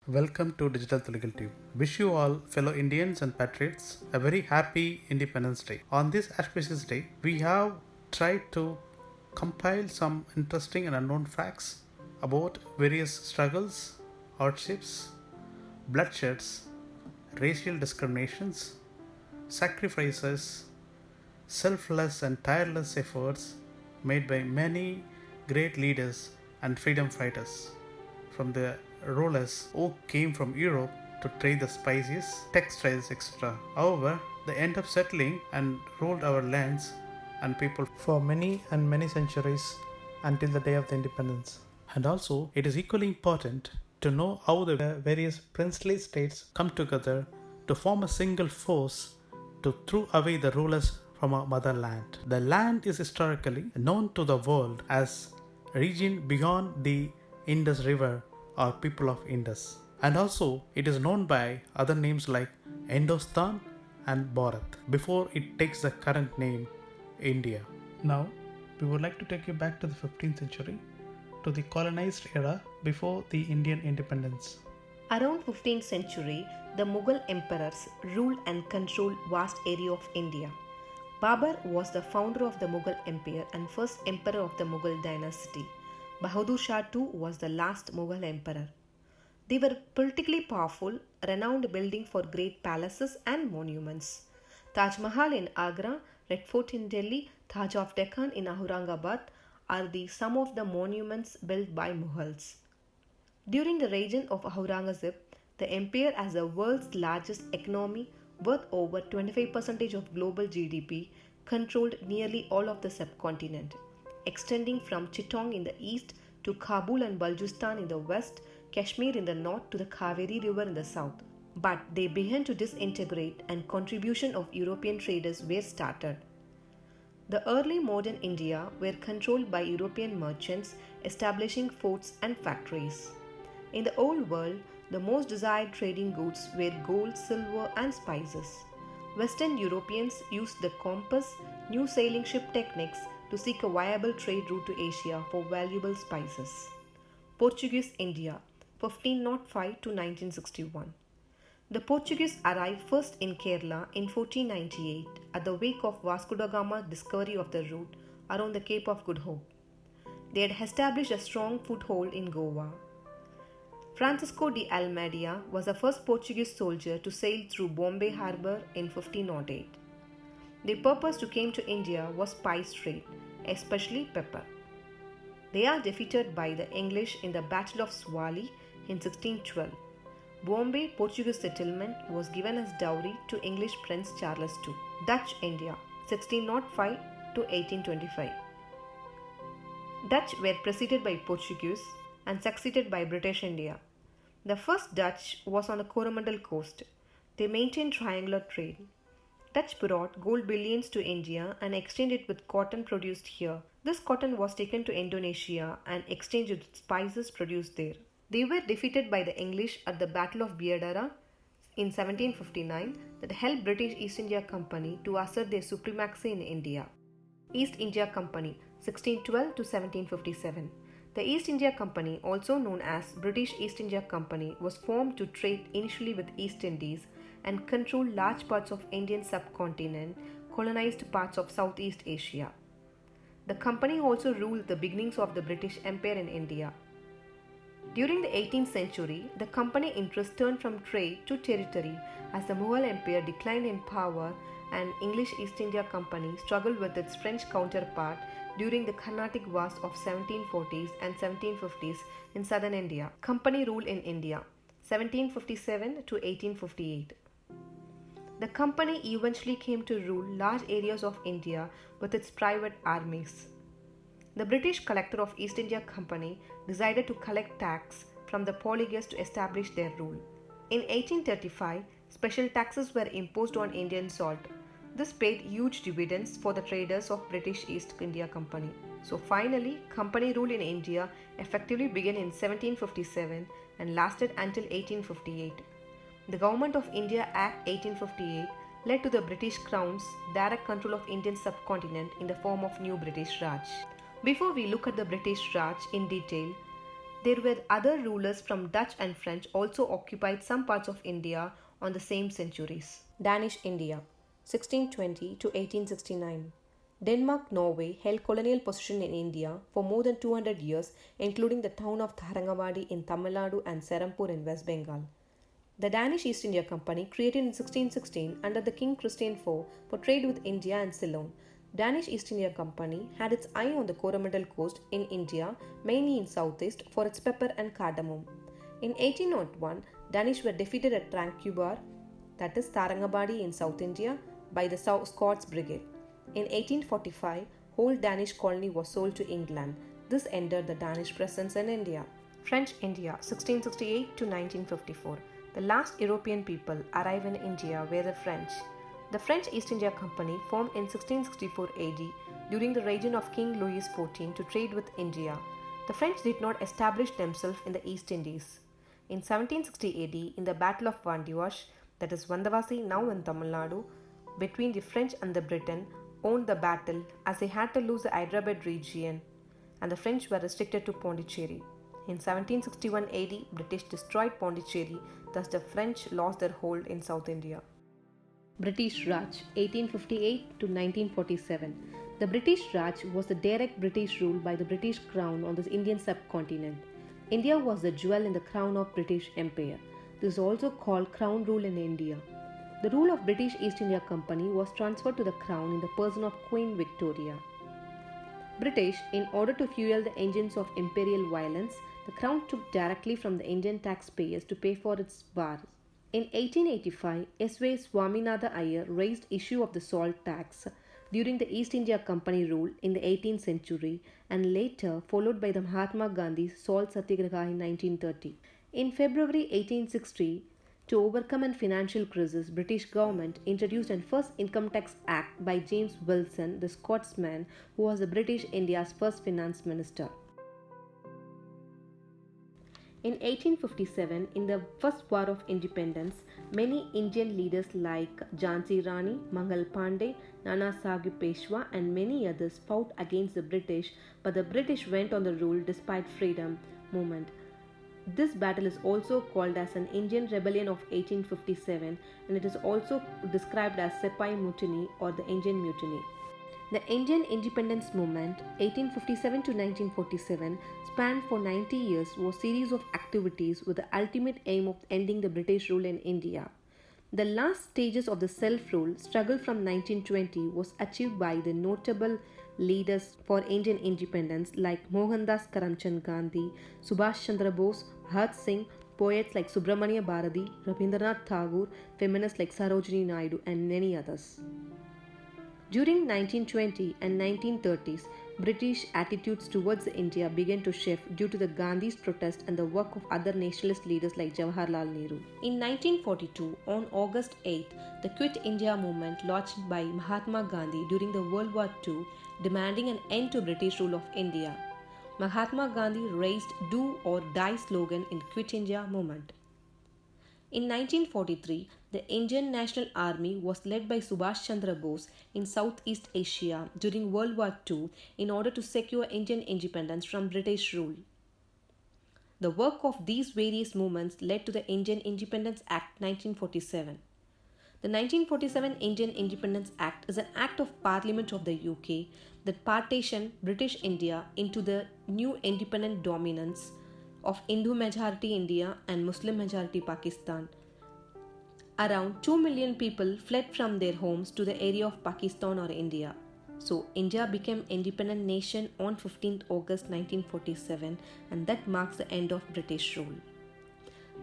Welcome to Digital Legal Tube. Wish you all, fellow Indians and patriots, a very happy Independence Day. On this auspicious day, we have tried to compile some interesting and unknown facts about various struggles, hardships, bloodsheds, racial discriminations, sacrifices, selfless and tireless efforts made by many great leaders and freedom fighters from the rulers who came from Europe to trade the spices, textiles, etc. However, they end up settling and ruled our lands and people for many and many centuries until the day of the independence. And also, it is equally important to know how the various princely states come together to form a single force to throw away the rulers from our motherland. The land is historically known to the world as region beyond the Indus River or people of Indus. And also it is known by other names like Indostan and Bharat before it takes the current name India. Now we would like to take you back to the 15th century to the colonized era before the Indian independence. Around 15th century, the Mughal emperors ruled and controlled vast area of India. Babur was the founder of the Mughal Empire and first emperor of the Mughal dynasty. Bahadur Shah too was the last Mughal emperor. They were politically powerful, renowned building for great palaces and monuments. Taj Mahal in Agra, Red Fort in Delhi, Taj of Deccan in Aurangabad are some of the monuments built by Mughals. During the reign of Aurangzeb, the empire has the world's largest economy worth over 25% of global GDP, controlled nearly all of the subcontinent, extending from Chittagong in the east to Kabul and Balochistan in the west, Kashmir in the north to the Kaveri River in the south. But they began to disintegrate and contribution of European traders were started. The early modern India were controlled by European merchants establishing forts and factories. In the old world, the most desired trading goods were gold, silver, and spices. Western Europeans used the compass, new sailing ship techniques to seek a viable trade route to Asia for valuable spices. Portuguese India, 1505 to 1961. The Portuguese arrived first in Kerala in 1498 at the wake of Vasco da Gama's discovery of the route around the Cape of Good Hope. They had established a strong foothold in Goa. Francisco de Almeida was the first Portuguese soldier to sail through Bombay harbour in 1508. Their purpose to come to India was spice trade, especially pepper. They are defeated by the English in the Battle of Swali in 1612. Bombay Portuguese settlement was given as dowry to English Prince Charles II. Dutch India, 1605 to 1825. Dutch were preceded by Portuguese and succeeded by British India. The first Dutch was on the Coromandel coast. They maintained triangular trade. Dutch brought gold bullions to India and exchanged it with cotton produced here. This cotton was taken to Indonesia and exchanged with spices produced there. They were defeated by the English at the Battle of Biadara in 1759 that helped British East India Company to assert their supremacy in India. East India Company, 1612 to 1757. The East India Company, also known as British East India Company, was formed to trade initially with East Indies and control large parts of Indian subcontinent, colonized parts of Southeast Asia. The company also ruled the beginnings of the British Empire in India. During the 18th century, the company interest turned from trade to territory as the Mughal Empire declined in power and English East India Company struggled with its French counterpart during the Carnatic Wars of 1740s and 1750s in southern India. Company rule in India, 1757 to 1858. The company eventually came to rule large areas of India with its private armies. The British collector of East India Company decided to collect tax from the polygamous to establish their rule. In 1835, special taxes were imposed on Indian salt. This paid huge dividends for the traders of British East India Company. So finally, company rule in India effectively began in 1757 and lasted until 1858. The Government of India Act 1858 led to the British Crown's direct control of Indian subcontinent in the form of New British Raj. Before we look at the British Raj in detail, There were other rulers from Dutch and French also occupied some parts of India on the same centuries. Danish India 1620 to 1869. Denmark Norway held colonial possession in India for more than 200 years, including the town of Tharangavadi in Tamil Nadu and Serampur in West Bengal. The Danish East India Company, created in 1616 under the King Christian IV for trade with India and Ceylon. Danish East India Company had its eye on the Coromandel coast in India, mainly in southeast, for its pepper and cardamom. In 1801, Danish were defeated at Tranquebar, that is Tarangabadi in South India, by the Scots Brigade. In 1845, whole Danish colony was sold to England. This ended the Danish presence in India. French India 1668 to 1954. The last European people arrived in India were the French. The French East India Company formed in 1664 AD during the reign of King Louis XIV to trade with India. The French did not establish themselves in the East Indies. In 1760 AD, in the Battle of Vandivash, that is Vandavasi now in Tamil Nadu, between the French and the Briton, won the battle as they had to lose the Hyderabad region and the French were restricted to Pondicherry. In 1761 AD, British destroyed Pondicherry, thus the French lost their hold in South India. British Raj 1858 to 1947. The British Raj was the direct British rule by the British Crown on the Indian subcontinent. India was the jewel in the crown of British Empire. This is also called Crown Rule in India. The rule of British East India Company was transferred to the Crown in the person of Queen Victoria. British, in order to fuel the engines of imperial violence, the Crown took directly from the Indian taxpayers to pay for its wars. In 1885, S.V. Swaminatha Iyer raised issue of the salt tax during the East India Company rule in the 18th century and later followed by the Mahatma Gandhi's salt satyagraha in 1930. In February 1860, to overcome a financial crisis, British government introduced a first income tax act by James Wilson, the Scotsman, who was the British India's first finance minister. In 1857, in the First War of Independence, many Indian leaders like Jhansi Rani, Mangal Pandey, Nana Sahib Peshwa and many others fought against the British, but the British went on the rule despite freedom movement. This battle is also called as an Indian Rebellion of 1857 and it is also described as Sepai Mutiny or the Indian Mutiny. The Indian Independence Movement 1857 to 1947 spanned for 90 years was a series of activities with the ultimate aim of ending the British rule in India. The last stages of the self-rule struggle from 1920 was achieved by the notable leaders for Indian independence like Mohandas Karamchand Gandhi, Subhash Chandra Bose, Bhagat Singh, poets like Subramania Bharati, Rabindranath Tagore, feminists like Sarojini Naidu and many others. During 1920 and 1930s, British attitudes towards India began to shift due to the Gandhi's protest and the work of other nationalist leaders like Jawaharlal Nehru. In 1942, on August 8, the Quit India movement launched by Mahatma Gandhi during the World War II demanding an end to British rule of India. Mahatma Gandhi raised Do or Die slogan in Quit India movement. In 1943, the Indian National Army was led by Subhash Chandra Bose in Southeast Asia during World War II in order to secure Indian independence from British rule. The work of these various movements led to the Indian Independence Act 1947. The 1947 Indian Independence Act is an act of Parliament of the UK that partitioned British India into the new independent dominance of Hindu-majority India and Muslim-majority Pakistan. Around 2 million people fled from their homes to the area of Pakistan or India. So, India became independent nation on 15th August 1947 and that marks the end of British rule.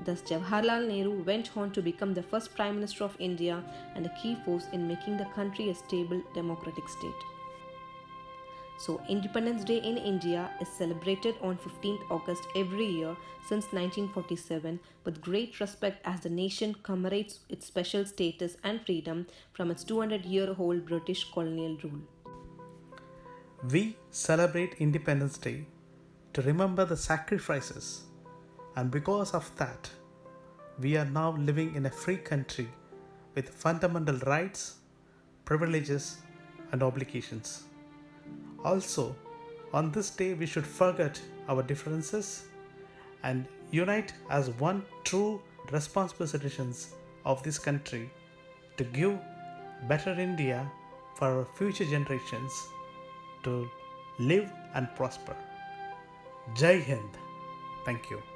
Thus, Jawaharlal Nehru went on to become the first Prime Minister of India and a key force in making the country a stable democratic state. So, Independence Day in India is celebrated on 15th August every year since 1947 with great respect as the nation commemorates its special status and freedom from its 200-year-old British colonial rule. We celebrate Independence Day to remember the sacrifices, and because of that, we are now living in a free country with fundamental rights, privileges, and obligations. Also, on this day, we should forget our differences and unite as one true responsible citizens of this country to give better India for our future generations to live and prosper. Jai Hind. Thank you.